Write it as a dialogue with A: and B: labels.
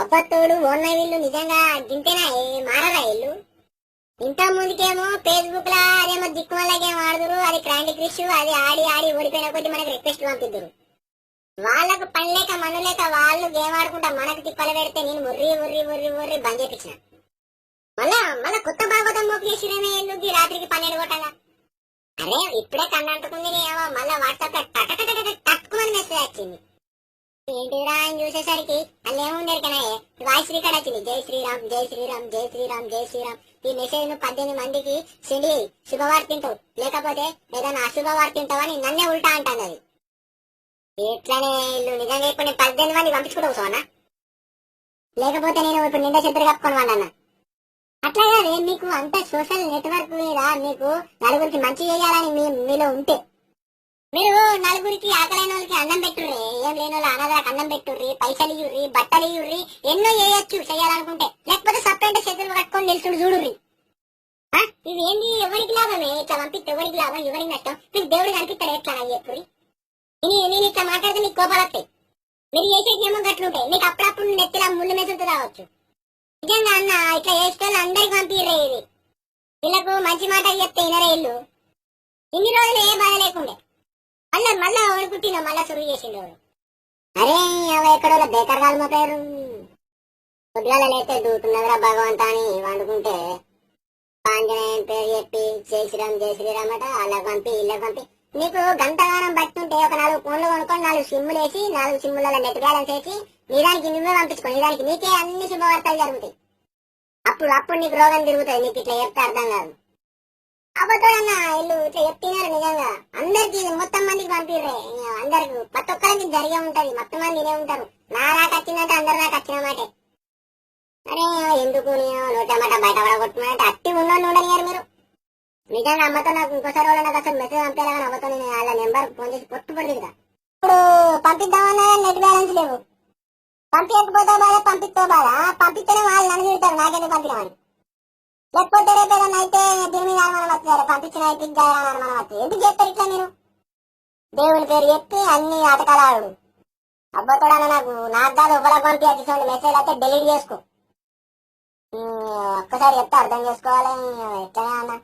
A: అబ్బతోడు ఓన్న వీళ్ళు నిజంగా గింతేనా మారరా వీళ్ళు. ఇంత ముందుకేమో ఫేస్బుక్ లా అదేమో దిక్కుమల్ల గేమ్ ఆడుదురు, అది క్రాండీ క్రిష్, అది ఆడి ఆడి ఓడిపోయిన కొద్ది మనకి రిక్వెస్ట్ పంపిద్దరు. వాళ్ళకు పని లేక మను లేక వాళ్ళు గేమ్ ఆడుకుంటా మనకు తిప్పలు పెడితే నేను ఉర్రి ఉర్రి ఉర్రి ఉర్రి బంద్ చేపించిన. మళ్ళా మళ్ళా కొత్త భాగవతం మోపు చేసిరేమే ఎందుకు రాత్రికి 12 కొట్టగా. అరే ఇప్పుడే కన్నంటుకుంది నేమో మళ్ళా వాట్సాప్ లో తక్కువని మెసేజ్ వచ్చింది. ఏంటిరా అని చూసేసరికి వాళ్ళు ఏముండేది కదా వాయిస్ రికార్డ్ వచ్చింది, జై శ్రీరామ్ జై శ్రీరామ్ జై శ్రీరామ్ జై శ్రీరామ్. ఈ మెసేజ్ ను 18 మందికి సెండ్ చేయి, శుభవార్త తింటావు, లేకపోతే ఏదైనా అశుభవార్త తింటావని నన్నే ఉల్టా అంటాను. అది ఎట్లనే ఇల్లు నిజంగా ఇప్పుడు నేను 18 మంది పంపించుకుంటావు సోనా, లేకపోతే నేను ఇప్పుడు నిండా చెద్దరు కప్పుకొని వాళ్ళన్నా. అట్లా కాదు, మీకు అంత సోషల్ నెట్వర్క్ మీద మీకు నలుగురికి మంచి చేయాలని మీలో ఉంటే మీరు నలుగురికి ఆకలైన వాళ్ళకి అన్నం పెట్టుర్రి, ఏం లేని వాళ్ళు అనాథలకు అన్నం పెట్టుర్రి, పైసలు ఇవ్వర్రి, బట్టలు ఇవ్వర్రి, ఎన్నో చేయొచ్చు చేయాలనుకుంటే. లేకపోతే సపరేట్ చేతులు కట్టుకొని నిల్చుడు చూడుర్రి. ఇది ఏంది ఎవరికి లాభమే, ఇట్లా పంపిస్తే ఎవరికి లాభం ఎవరికి నష్టం, మీకు దేవుడు కనిపిస్తాడు ఎట్లా అని చెప్పుర్రి. నేను ఇట్లా మాట్లాడితే మీకు కోపాలు వస్తాయి, మీరు చేసేది ఏమో గట్లుంటాయి, మీకు అప్పుడప్పుడు నెత్తిలా ముళ్ళు మెసులుతూ రావచ్చు. నిజంగా అన్న ఇట్లా చేసేటోళ్ళు అందరికి పంపిర్రే. ఇది వీళ్ళకు మంచి మాట చెప్తే వినరే ఇల్లు. ఇన్ని రోజులు ఏ బాధ లేకుండే మళ్ళా ఎవరు పుట్టిన మళ్ళా సురువు చేసిండు ఎవరు. అరే అవ ఎక్కడో బేకర్ కాదు మా పేరు. పొద్దుగాల లేస్తే దూతున్నదిరా భగవంతా అని వండుకుంటే ఆంజనేయం పేరు చెప్పి జై శ్రీరామ్ జై శ్రీరామ్ అట వాళ్ళకి పంపి ఇళ్ళకి పంపి. నీకు గంటగానం బట్టుంటే ఒక 4 ఫోన్లు కొనుక్కొని 4 సిమ్ములు వేసి 4 సిమ్ములలో నెట్ బ్యాలెన్స్ వేసి నిజానికి నువ్వే పంపించుకో, నిజానికి నీకే అన్ని శుభవార్తలు జరుగుతాయి. అప్పుడు నీకు రోగం తిరుగుతుంది. నీకు ఇట్లా చెప్తే అర్థం కాదు. అబద్ధమన్నా ఇల్లు ఇట్లా చెప్తున్నారు. నిజంగా అందరికి మొత్తం మందికి పంపిర్రే, అందరికి ప్రతి ఒక్కరికి జరిగే ఉంటది, మొత్తం మంది వినే ఉంటారు. నాకు వచ్చిందంటే అందరు నాకు వచ్చిన మాటే. అరే ఎందుకు నోటమాట బయట పడగొట్టుకున్నట్టు అట్టి ఉన్నోళ్ళు ఉండనియారు మీరు. నిజంగా అమ్మతో నాకు ఇంకోసారి వాళ్ళు నాకు అసలు మెసేజ్ పంపేలా కానీ అమ్మతో నేను వాళ్ళ నెంబర్ ఫోన్ చేసి పడుతుంది కదా. ఇప్పుడు పంపిద్దామన్నా నెట్ బ్యాలెన్స్ లేవు, పంపించకపోతే బాధ పంపిస్తే బాధ, పంపిస్తేనే వాళ్ళు నన్ను తిడతారు నాకెందుకు పంపినామని. లేకపోతే రేపు ఏదైనా అయితే దీని మీద అనుమానం వస్తుంది, పంపించిన అయితే అనుమానం వస్తుంది. ఎందుకు చేస్తారు ఇట్లా మీరు? దేవుని పేరు చెప్పి అన్ని ఆటకాలు అబ్బతోడా నాకు కాదు ఒకరికి పంపించాల్సి మెసేజ్ అయితే డెలీట్ చేసుకో. ఒక్కసారి చెప్తే అర్థం చేసుకోవాలి ఎట్లా అన్నా.